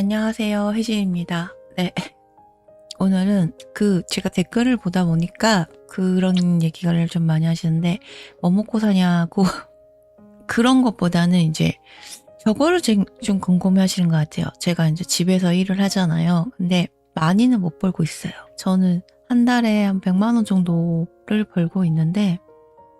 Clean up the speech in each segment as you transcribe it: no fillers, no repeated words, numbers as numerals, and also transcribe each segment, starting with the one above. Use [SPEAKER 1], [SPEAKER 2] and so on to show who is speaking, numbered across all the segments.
[SPEAKER 1] 안녕하세요. 혜진입니다. 네. 오늘은 제가 댓글을 보다 보니까 그런 얘기를 좀 많이 하시는데, 뭐 먹고 사냐고, 그런 것보다는 이제 저거를 좀 궁금해 하시는 것 같아요. 제가 이제 집에서 일을 하잖아요. 근데 많이는 못 벌고 있어요. 저는 한 달에 한 100만 원 정도를 벌고 있는데,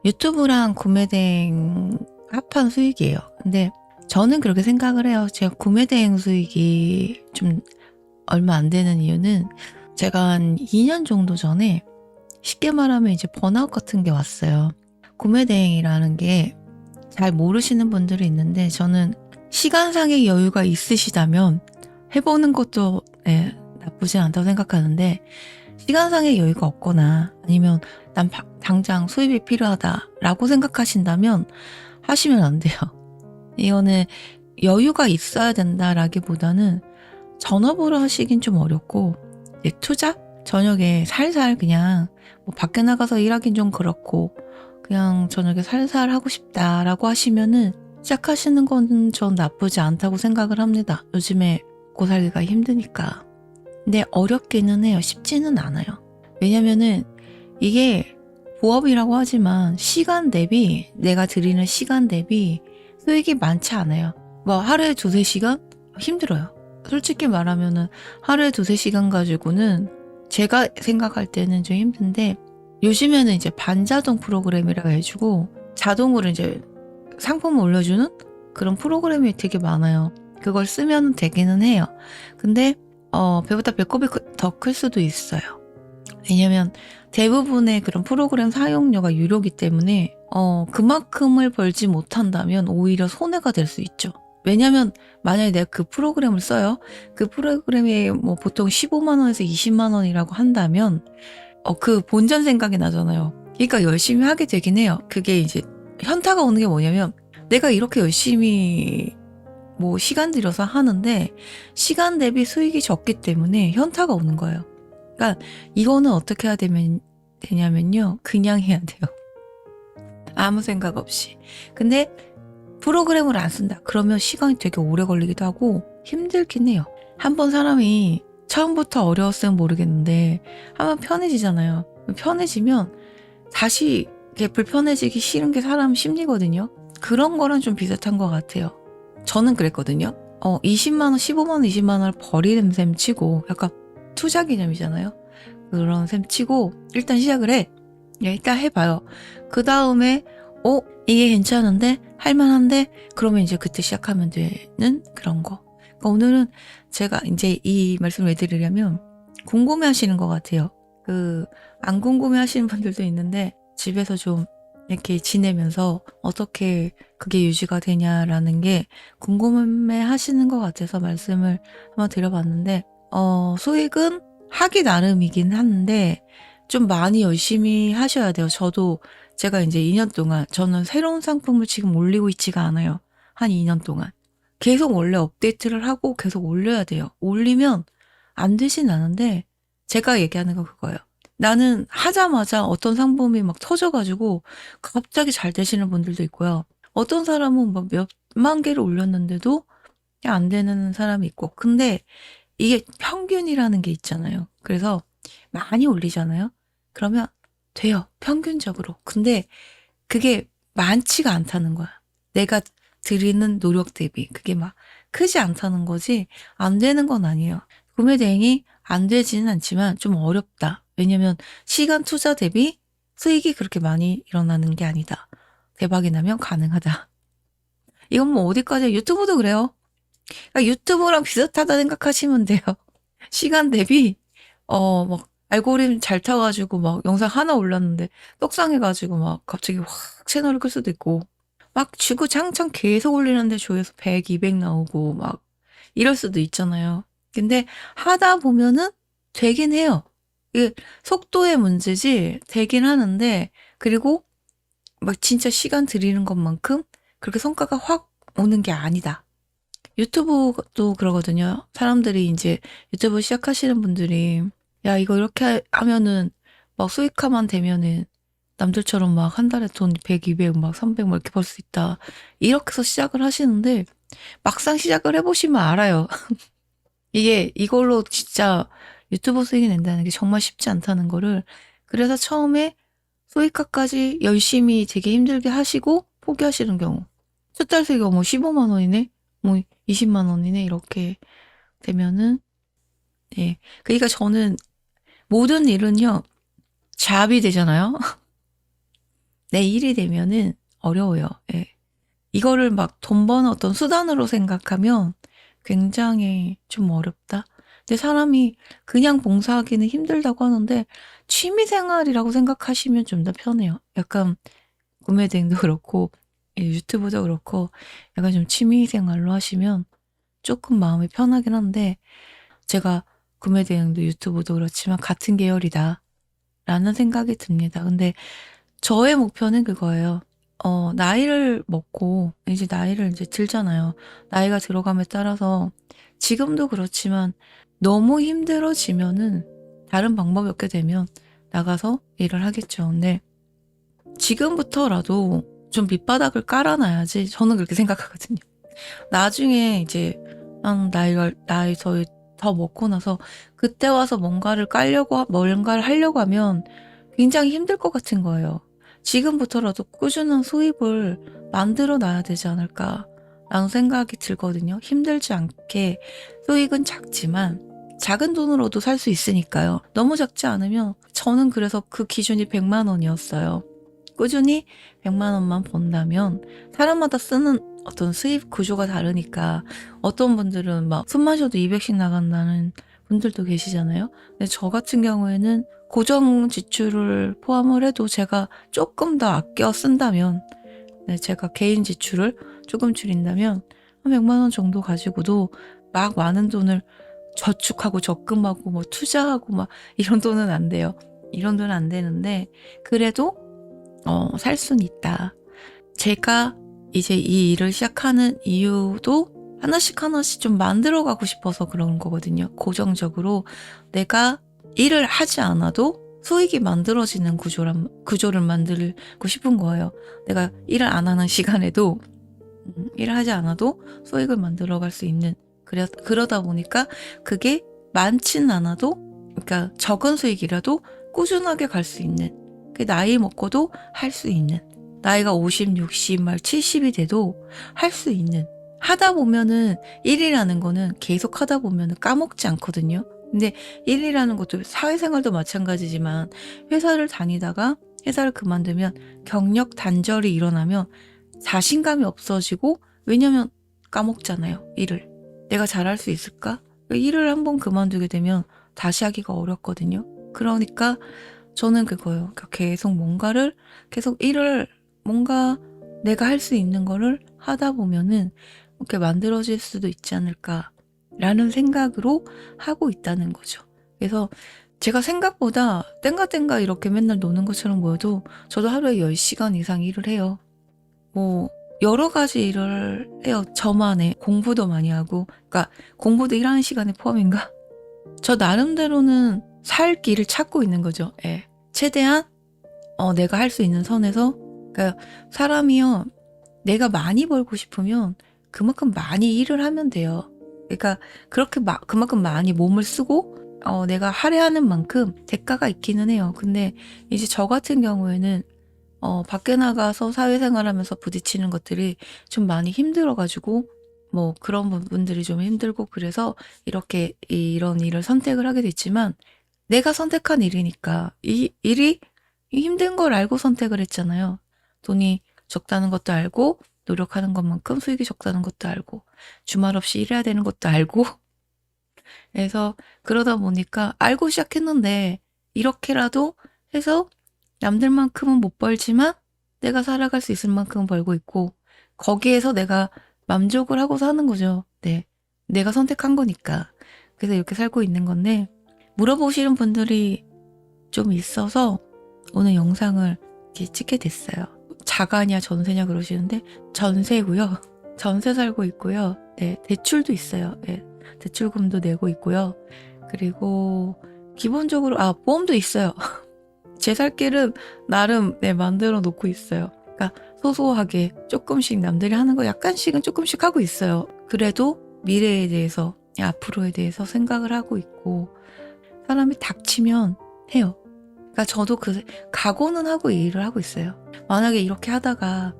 [SPEAKER 1] 유튜브랑 구매대행 합한 수익이에요. 근데 저는 그렇게 생각을 해요. 제가 구매대행 수익이 좀 얼마 안 되는 이유는, 제가 한 2년 정도 전에 쉽게 말하면 이제 번아웃 같은 게 왔어요. 구매대행이라는 게 잘 모르시는 분들이 있는데, 저는 시간상의 여유가 있으시다면 해보는 것도 나쁘지 않다고 생각하는데, 시간상의 여유가 없거나 아니면 난 당장 수입이 필요하다라고 생각하신다면 하시면 안 돼요. 이거는 여유가 있어야 된다라기보다는 전업으로 하시긴 좀 어렵고, 이제 투자? 저녁에 살살 그냥 뭐 밖에 나가서 일하긴 좀 그렇고, 그냥 저녁에 살살 하고 싶다라고 하시면은 시작하시는 건 전 나쁘지 않다고 생각을 합니다. 요즘에 먹고 살기가 힘드니까. 근데 어렵기는 해요. 쉽지는 않아요. 왜냐면은 이게 부업이라고 하지만 시간 대비, 내가 들이는 시간 대비 수익이 많지 않아요. 뭐 하루에 두세 시간? 힘들어요. 솔직히 말하면은 하루에 두세 시간 가지고는 제가 생각할 때는 좀 힘든데, 요즘에는 이제 반자동 프로그램이라고 해주고 자동으로 이제 상품을 올려주는 그런 프로그램이 되게 많아요. 그걸 쓰면 되기는 해요. 근데 배보다 배꼽이 더 클 수도 있어요. 왜냐면 대부분의 그런 프로그램 사용료가 유료이기 때문에 그만큼을 벌지 못한다면 오히려 손해가 될 수 있죠. 왜냐면 만약에 내가 그 프로그램을 써요. 그 프로그램이 뭐 보통 15만 원에서 20만 원이라고 한다면 그 본전 생각이 나잖아요. 그러니까 열심히 하게 되긴 해요. 그게 이제 현타가 오는 게 뭐냐면, 내가 이렇게 열심히 뭐 시간 들여서 하는데 시간 대비 수익이 적기 때문에 현타가 오는 거예요. 그러니까 이거는 어떻게 해야 되냐면요. 그냥 해야 돼요. 아무 생각 없이. 근데 프로그램을 안 쓴다. 그러면 시간이 되게 오래 걸리기도 하고 힘들긴 해요. 한번 사람이 처음부터 어려웠으면 모르겠는데 한번 편해지잖아요. 편해지면 다시 이렇게 불편해지기 싫은 게 사람 심리거든요. 그런 거랑 좀 비슷한 것 같아요. 저는 그랬거든요. 20만 원, 15만 원, 20만 원을 버리는 셈 치고, 약간 투자 개념이잖아요. 그런 셈 치고 일단 시작을 해. 일단 해봐요. 그 다음에 이게 괜찮은데? 할만한데? 그러면 이제 그때 시작하면 되는 그런 거. 그러니까 오늘은 제가 이제 이 말씀을 왜 드리려면, 궁금해 하시는 것 같아요. 안 궁금해 하시는 분들도 있는데, 집에서 좀 이렇게 지내면서 어떻게 그게 유지가 되냐라는 게 궁금해 하시는 것 같아서 말씀을 한번 드려봤는데, 수익은 하기 나름이긴 한데, 좀 많이 열심히 하셔야 돼요. 제가 이제 2년 동안, 저는 새로운 상품을 지금 올리고 있지가 않아요. 한 2년 동안. 계속 원래 업데이트를 하고 계속 올려야 돼요. 올리면 안 되진 않은데, 제가 얘기하는 건 그거예요. 나는 하자마자 어떤 상품이 막 터져가지고 갑자기 잘 되시는 분들도 있고요. 어떤 사람은 막 몇만 개를 올렸는데도 안 되는 사람이 있고. 근데 이게 평균이라는 게 있잖아요. 그래서 많이 올리잖아요. 그러면 돼요. 평균적으로. 근데 그게 많지가 않다는 거야. 내가 들이는 노력 대비. 그게 막 크지 않다는 거지, 안 되는 건 아니에요. 구매 대행이 안 되지는 않지만 좀 어렵다. 왜냐면 시간 투자 대비 수익이 그렇게 많이 일어나는 게 아니다. 대박이 나면 가능하다. 이건 뭐 어디까지, 유튜브도 그래요. 그러니까 유튜브랑 비슷하다 생각하시면 돼요. 시간 대비 막 알고리즘 잘 타가지고 막 영상 하나 올렸는데 떡상해가지고 막 갑자기 확 채널을 끌 수도 있고, 막 주구장창 계속 올리는데 조회수 100, 200 나오고 막 이럴 수도 있잖아요. 근데 하다 보면은 되긴 해요. 이게 속도의 문제지 되긴 하는데, 그리고 막 진짜 시간 들이는 것만큼 그렇게 성과가 확 오는 게 아니다. 유튜브도 그러거든요. 사람들이 이제 유튜브 시작하시는 분들이, 야, 이거 이렇게 하면은 막 수익화만 되면은 남들처럼 막 한 달에 돈 100, 200, 막 300, 막 이렇게 벌 수 있다. 이렇게 해서 시작을 하시는데 막상 시작을 해보시면 알아요. 이게 이걸로 진짜 유튜버 수익이 낸다는 게 정말 쉽지 않다는 거를 그래서 처음에 수익화까지 열심히 되게 힘들게 하시고 포기하시는 경우 첫 달 수익이 뭐 15만 원이네? 뭐 20만 원이네? 이렇게 되면은 예. 그러니까 저는 모든 일은요. 잡이 되잖아요. 내 일이 되면은 어려워요. 예. 이거를 막 돈 버는 어떤 수단으로 생각하면 굉장히 좀 어렵다. 근데 사람이 그냥 봉사하기는 힘들다고 하는데 취미 생활이라고 생각하시면 좀 더 편해요. 약간 구매 대행도 그렇고 예, 유튜브도 그렇고 약간 좀 취미 생활로 하시면 조금 마음이 편하긴 한데 제가 구매 대행도 유튜브도 그렇지만 같은 계열이다 라는 생각이 듭니다. 근데 저의 목표는 그거예요. 나이를 먹고, 이제 나이를 이제 들잖아요. 나이가 들어감에 따라서 지금도 그렇지만 너무 힘들어지면은 다른 방법이 없게 되면 나가서 일을 하겠죠. 근데 지금부터라도 좀 밑바닥을 깔아놔야지 저는 그렇게 생각하거든요. 나중에 이제 나이 더 먹고 나서 그때 와서 뭔가를 하려고 하면 굉장히 힘들 것 같은 거예요. 지금부터라도 꾸준한 수입을 만들어 놔야 되지 않을까 라는 생각이 들거든요. 힘들지 않게 수익은 작지만 작은 돈으로도 살 수 있으니까요. 너무 작지 않으면 저는 그래서 그 기준이 100만 원이었어요. 꾸준히 100만 원만 번다면 사람마다 쓰는 어떤 수입 구조가 다르니까 어떤 분들은 막 숨 마셔도 200씩 나간다는 분들도 계시잖아요. 근데 저 같은 경우에는 고정 지출을 포함을 해도 제가 조금 더 아껴 쓴다면 네, 제가 개인 지출을 조금 줄인다면 한 100만 원 정도 가지고도 막 많은 돈을 저축하고 적금하고 뭐 투자하고 막 이런 돈은 안 돼요. 이런 돈은 안 되는데 그래도 살 수는 있다. 제가 이제 이 일을 시작하는 이유도 하나씩 하나씩 좀 만들어가고 싶어서 그런 거거든요. 고정적으로 내가 일을 하지 않아도 수익이 만들어지는 구조를 만들고 싶은 거예요. 내가 일을 안 하는 시간에도 일을 하지 않아도 수익을 만들어갈 수 있는 그러다 보니까 그게 많진 않아도 그러니까 적은 수익이라도 꾸준하게 갈 수 있는 그 나이 먹고도 할 수 있는 나이가 50, 60, 말 70이 돼도 할 수 있는 하다 보면은 일이라는 거는 계속 하다 보면은 까먹지 않거든요. 근데 일이라는 것도 사회생활도 마찬가지지만 회사를 다니다가 회사를 그만두면 경력 단절이 일어나면 자신감이 없어지고 왜냐면 까먹잖아요. 일을. 내가 잘할 수 있을까? 일을 한번 그만두게 되면 다시 하기가 어렵거든요. 그러니까 저는 그거예요. 그러니까 계속 일을 뭔가 내가 할 수 있는 거를 하다 보면은 이렇게 만들어질 수도 있지 않을까라는 생각으로 하고 있다는 거죠. 그래서 제가 생각보다 땡가땡가 이렇게 맨날 노는 것처럼 보여도 저도 하루에 10시간 이상 일을 해요. 뭐 여러 가지 일을 해요. 저만의 공부도 많이 하고 그러니까 공부도 일하는 시간에 포함인가? 저 나름대로는 살 길을 찾고 있는 거죠. 예. 최대한 내가 할 수 있는 선에서 그러니까 사람이요. 내가 많이 벌고 싶으면 그만큼 많이 일을 하면 돼요. 그러니까 그만큼 많이 몸을 쓰고 내가 할애하는 만큼 대가가 있기는 해요. 근데 이제 저 같은 경우에는 밖에 나가서 사회생활하면서 부딪히는 것들이 좀 많이 힘들어가지고 뭐 그런 부분들이 좀 힘들고 그래서 이렇게 이런 일을 선택을 하게 됐지만 내가 선택한 일이니까 이 일이 힘든 걸 알고 선택을 했잖아요. 돈이 적다는 것도 알고 노력하는 것만큼 수익이 적다는 것도 알고 주말 없이 일해야 되는 것도 알고 그래서 그러다 보니까 알고 시작했는데 이렇게라도 해서 남들만큼은 못 벌지만 내가 살아갈 수 있을 만큼은 벌고 있고 거기에서 내가 만족을 하고 사는 거죠. 네. 내가 선택한 거니까. 그래서 이렇게 살고 있는 건데 물어보시는 분들이 좀 있어서 오늘 영상을 이렇게 찍게 됐어요. 자가냐 전세냐 그러시는데 전세고요. 전세 살고 있고요. 네, 대출도 있어요. 네, 대출금도 내고 있고요. 그리고 기본적으로 보험도 있어요. 제 살 길은 나름 만들어 놓고 있어요. 그러니까 소소하게 조금씩 남들이 하는 거 약간씩은 조금씩 하고 있어요. 그래도 미래에 대해서 앞으로에 대해서 생각을 하고 있고, 사람이 닥치면 해요. 그러니까 저도 그 각오는 하고 이 일을 하고 있어요. 만약에 이렇게 하다가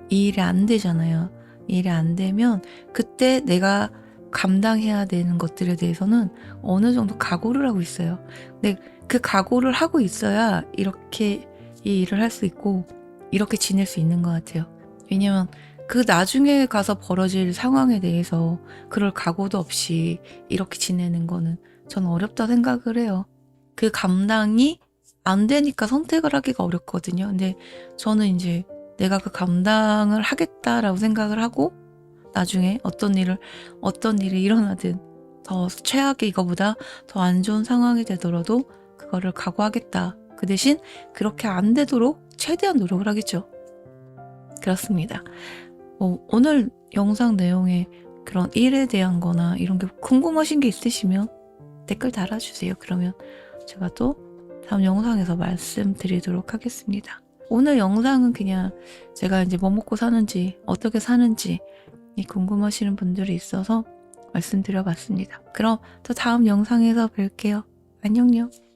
[SPEAKER 1] 이 일이 안 되잖아요. 이 일이 안 되면 그때 내가 감당해야 되는 것들에 대해서는 어느 정도 각오를 하고 있어요. 근데 그 각오를 하고 있어야 이렇게 이 일을 할 수 있고 이렇게 지낼 수 있는 것 같아요. 왜냐면 그 나중에 가서 벌어질 상황에 대해서 그럴 각오도 없이 이렇게 지내는 거는 저는 어렵다 생각을 해요. 그 감당이 안 되니까 선택을 하기가 어렵거든요. 근데 저는 이제 내가 그 감당을 하겠다라고 생각을 하고 나중에 어떤 일이 일어나든 더 최악의 이거보다 더 안 좋은 상황이 되더라도 그거를 각오하겠다. 그 대신 그렇게 안 되도록 최대한 노력을 하겠죠. 그렇습니다. 오늘 영상 내용에 그런 일에 대한 거나 이런 게 궁금하신 게 있으시면 댓글 달아주세요. 그러면 제가 또 다음 영상에서 말씀드리도록 하겠습니다. 오늘 영상은 그냥 제가 이제 뭐 먹고 사는지 어떻게 사는지 궁금하시는 분들이 있어서 말씀드려봤습니다. 그럼 또 다음 영상에서 뵐게요. 안녕요.